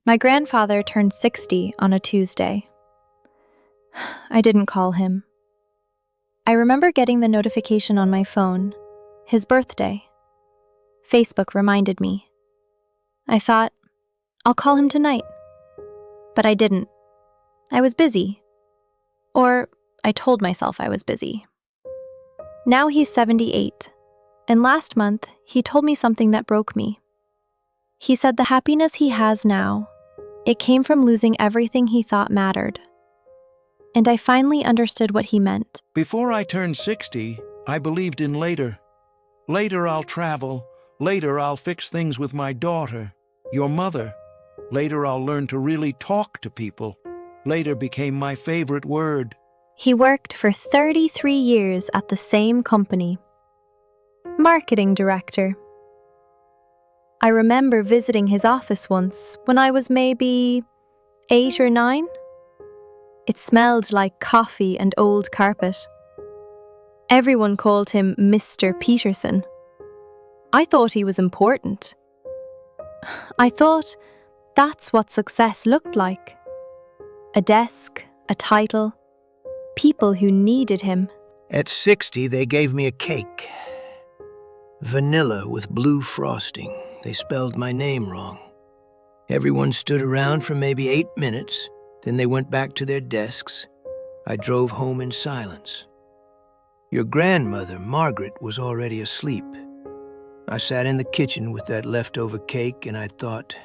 My grandfather turned 60 on a Tuesday. I didn't call him. I remember getting the notification on my phone, his birthday. Facebook reminded me. I thought, I'll call him tonight. But I didn't. I was busy. Or I told myself I was busy. Now he's 78, and last month he told me something that broke me. He said the happiness he has now, it came from losing everything he thought mattered. And I finally understood what he meant. Before I turned 60, I believed in later. Later I'll travel. Later I'll fix things with my daughter, your mother. Later I'll learn to really talk to people. Later became my favorite word. He worked for 33 years at the same company. Marketing director. I remember visiting his office once when I was maybe 8 or 9. It smelled like coffee and old carpet. Everyone called him Mr. Peterson. I thought he was important. I thought that's what success looked like. A desk, a title, people who needed him. At 60, they gave me a cake. Vanilla with blue frosting. They spelled my name wrong. Everyone stood around for maybe 8 minutes. Then they went back to their desks. I drove home in silence. Your grandmother, Margaret, was already asleep. I sat in the kitchen with that leftover cake and I thought,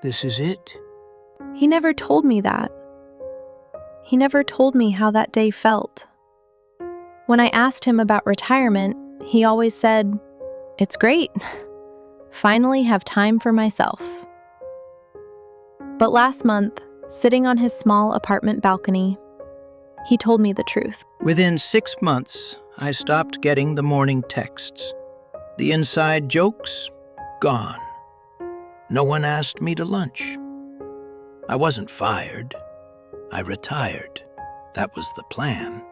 this is it? He never told me that. He never told me how that day felt. When I asked him about retirement, he always said, "It's great. Finally have time for myself." But last month, sitting on his small apartment balcony, he told me the truth. Within 6 months, I stopped getting the morning texts. The inside jokes, gone. No one asked me to lunch. I wasn't fired. I retired. That was the plan.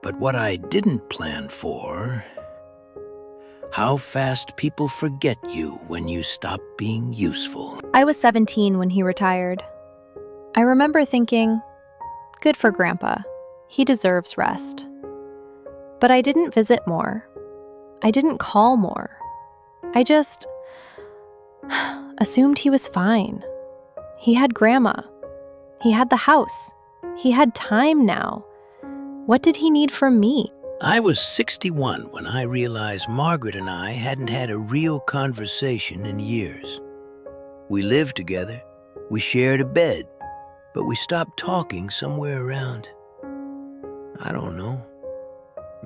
But what I didn't plan for, how fast people forget you when you stop being useful. I was 17 when he retired. I remember thinking, good for Grandpa. He deserves rest. But I didn't visit more. I didn't call more. I just assumed he was fine. He had Grandma. He had the house. He had time now. What did he need from me? I was 61 when I realized Margaret and I hadn't had a real conversation in years. We lived together, we shared a bed, but we stopped talking somewhere around, I don't know,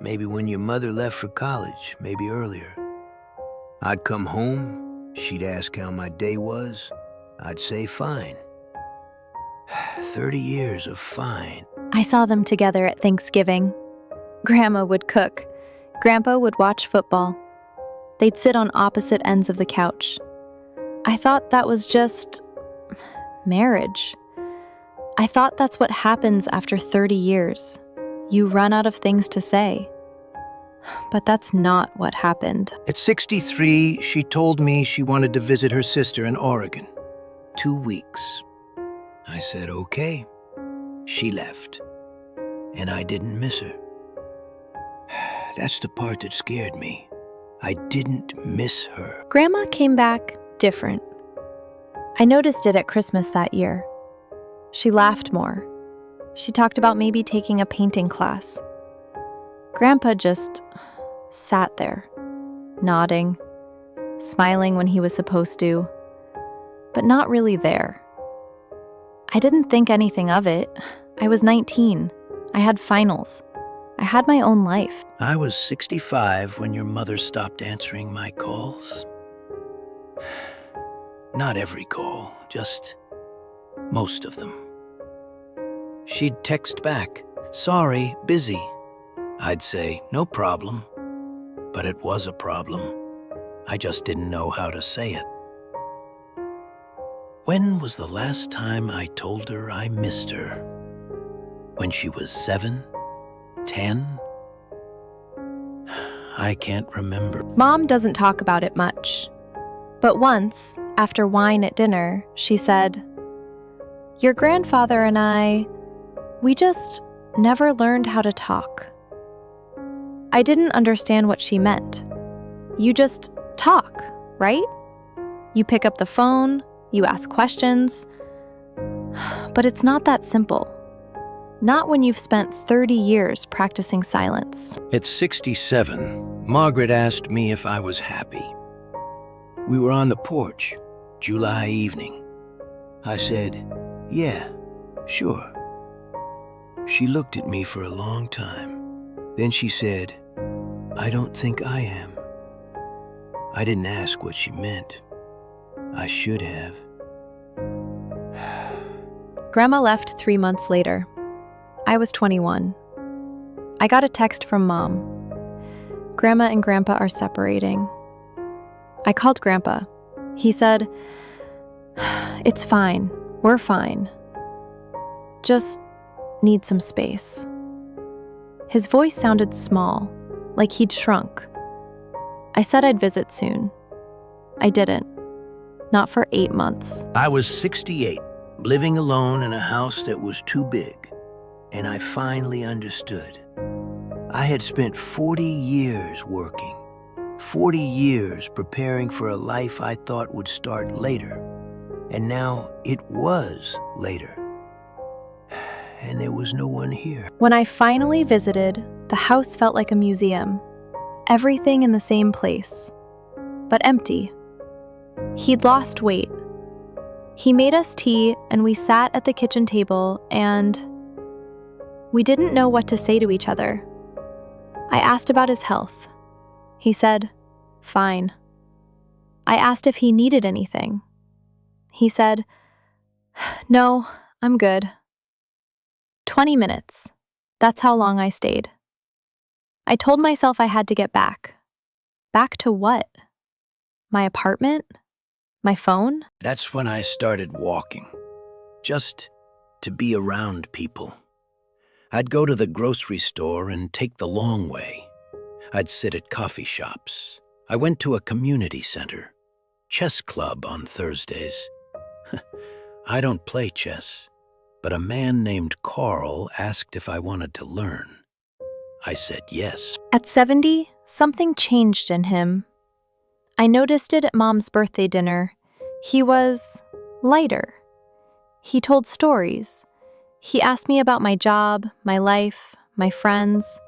maybe when your mother left for college, maybe earlier. I'd come home, she'd ask how my day was, I'd say fine. 30 years of fine. I saw them together at Thanksgiving. Grandma would cook. Grandpa would watch football. They'd sit on opposite ends of the couch. I thought that was just marriage. I thought that's what happens after 30 years. You run out of things to say. But that's not what happened. At 63, she told me she wanted to visit her sister in Oregon. 2 weeks. I said, okay. She left. And I didn't miss her. That's the part that scared me. I didn't miss her. Grandma came back different. I noticed it at Christmas that year. She laughed more. She talked about maybe taking a painting class. Grandpa just sat there, nodding, smiling when he was supposed to, but not really there. I didn't think anything of it. I was 19. I had finals. I had my own life. I was 65 when your mother stopped answering my calls. Not every call, just most of them. She'd text back, sorry, busy. I'd say, no problem. But it was a problem. I just didn't know how to say it. When was the last time I told her I missed her? When she was 7? 10? I can't remember. Mom doesn't talk about it much. But once, After wine at dinner, she said, "Your grandfather and we just never learned how to talk." I didn't understand what she meant. You just talk, right? You pick up the phone, you ask questions. But it's not that simple. Not when you've spent 30 years practicing silence. At 67, Margaret asked me if I was happy. We were on the porch, July evening. I said, "Yeah, sure." She looked at me for a long time. Then she said, "I don't think I am." I didn't ask what she meant. I should have. Grandma left 3 months later. I was 21. I got a text from Mom. Grandma and Grandpa are separating. I called Grandpa. He said, "It's fine. We're fine. Just need some space." His voice sounded small, like he'd shrunk. I said I'd visit soon. I didn't. Not for 8 months. I was 68, living alone in a house that was too big, and I finally understood. I had spent 40 years working, 40 years preparing for a life I thought would start later, and now it was later. And there was no one here. When I finally visited, the house felt like a museum. Everything in the same place, but empty. He'd lost weight. He made us tea and we sat at the kitchen table and we didn't know what to say to each other. I asked about his health. He said, "Fine." I asked if he needed anything. He said, "No, I'm good." 20 minutes. That's how long I stayed. I told myself I had to get back. Back to what? My apartment? My phone? That's when I started walking, just to be around people. I'd go to the grocery store and take the long way. I'd sit at coffee shops. I went to a community center, chess club on Thursdays. I don't play chess, but a man named Carl asked if I wanted to learn. I said yes. At 70, something changed in him. I noticed it at Mom's birthday dinner. He was lighter. He told stories. He asked me about my job, my life, my friends.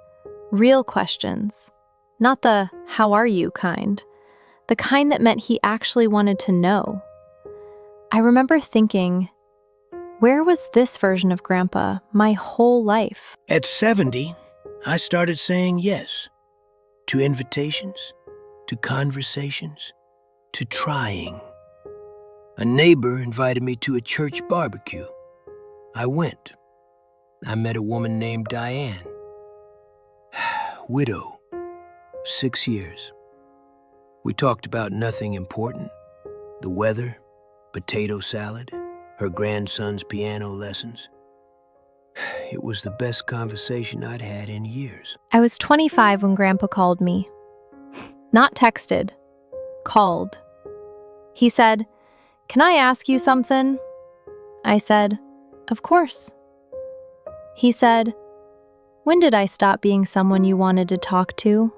Real questions. Not the "how are you" kind. The kind that meant he actually wanted to know. I remember thinking, where was this version of Grandpa my whole life? At 70, I started saying yes to invitations, to conversations, to trying. A neighbor invited me to a church barbecue. I went. I met a woman named Diane. Widow, 6 years. We talked about nothing important. The weather, potato salad, her grandson's piano lessons. It was the best conversation I'd had in years. I was 25 when Grandpa called me. Not texted. Called. He said, "Can I ask you something?" I said, "Of course." He said, "When did I stop being someone you wanted to talk to?"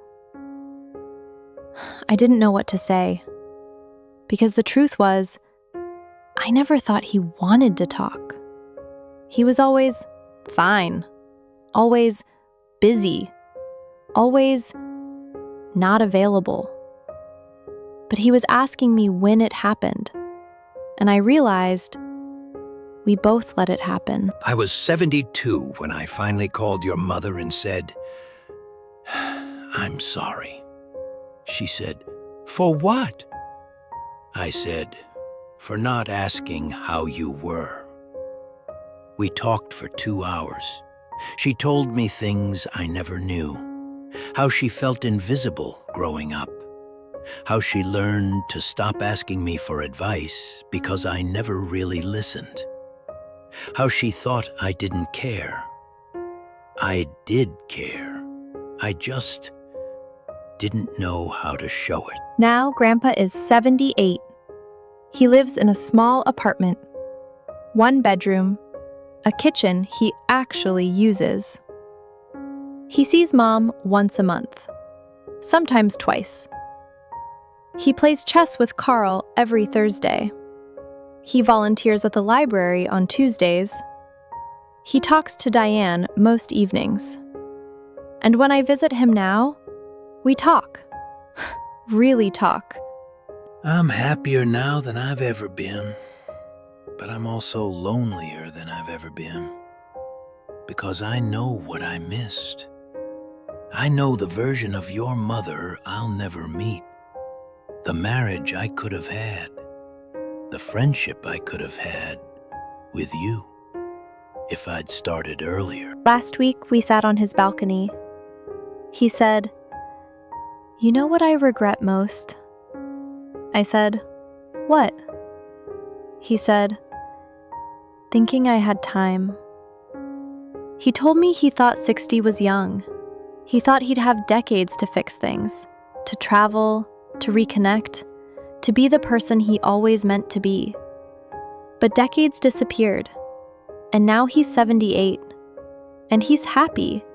I didn't know what to say. Because the truth was, I never thought he wanted to talk. He was always fine, always busy, always not available. But he was asking me when it happened, and I realized we both let it happen. I was 72 when I finally called your mother and said, "I'm sorry." She said, "For what?" I said, "For not asking how you were." We talked for 2 hours. She told me things I never knew. How she felt invisible growing up. How she learned to stop asking me for advice because I never really listened. How she thought I didn't care. I did care. I just didn't know how to show it. Now Grandpa is 78. He lives in a small apartment, 1 bedroom, a kitchen he actually uses. He sees Mom once a month, sometimes twice. He plays chess with Carl every Thursday. He volunteers at the library on Tuesdays. He talks to Diane most evenings. And when I visit him now, we talk. Really talk. I'm happier now than I've ever been, but I'm also lonelier than I've ever been, because I know what I missed. I know the version of your mother I'll never meet, the marriage I could have had, the friendship I could have had with you if I'd started earlier. Last week, we sat on his balcony. He said, "You know what I regret most?" I said, "What?" He said, "Thinking I had time." He told me he thought 60 was young. He thought he'd have decades to fix things, to travel, to reconnect, to be the person he always meant to be. But decades disappeared, and now he's 78, and he's happy,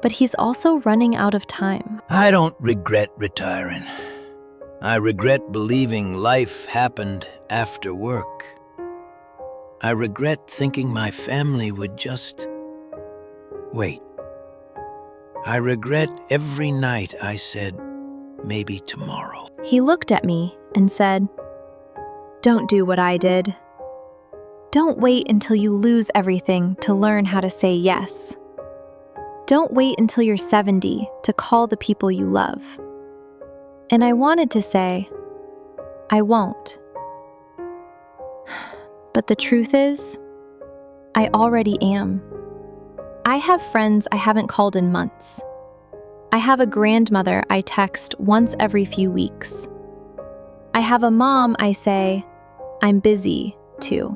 but he's also running out of time. I don't regret retiring. I regret believing life happened after work. I regret thinking my family would just wait. I regret every night I said, maybe tomorrow. He looked at me and said, "Don't do what I did. Don't wait until you lose everything to learn how to say yes. Don't wait until you're 70 to call the people you love." And I wanted to say, I won't. But the truth is, I already am. I have friends I haven't called in months. I have a grandmother I text once every few weeks. I have a mom I say, "I'm busy," to.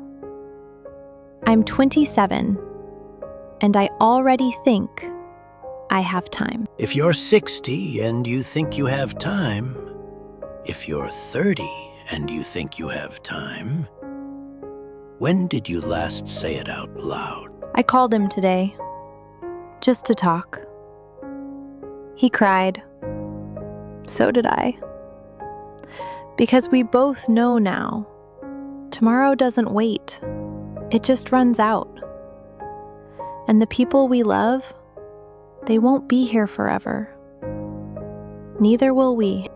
I'm 27, and I already think I have time. If you're 60 and you think you have time, if you're 30 and you think you have time, when did you last say it out loud? I called him today, just to talk. He cried. So did I. Because we both know now, tomorrow doesn't wait. It just runs out. And the people we love, they won't be here forever. Neither will we.